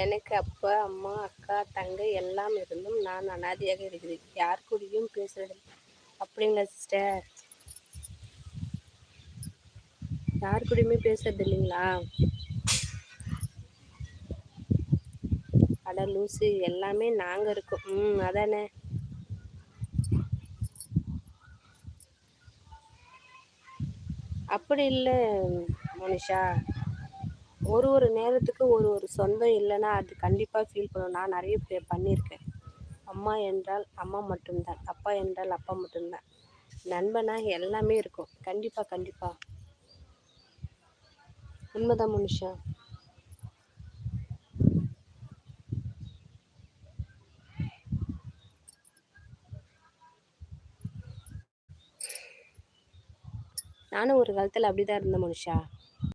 எனக்கு அப்பா, அம்மா, அக்கா, தங்கை எல்லாம் இருந்தும் நான் அனாதையாக இருக்கிறேன். யார் கூடயும் பேசுறதில்லை. அப்படிங்களா சிஸ்டர்? யார் கூடயுமே பேசுறது இல்லைங்களா? அட லூசு, எல்லாமே நாங்க இருக்கோம். அதானே. அப்படி இல்லை மோனிஷா. ஒரு ஒரு நேரத்துக்கு ஒரு ஒரு சொந்தம் இல்லைன்னா அது கண்டிப்பாக ஃபீல் பண்ணும். நான் நிறைய பண்ணியிருக்கேன். அம்மா என்றால் அம்மா மட்டும்தான், அப்பா என்றால் அப்பா மட்டும்தான், நண்பனா எல்லாமே இருக்கும். கண்டிப்பாக கண்டிப்பாக உண்மைதான் மனுஷா. நானும் ஒரு காலத்தில் அப்படிதான் இருந்தேன் மனுஷா.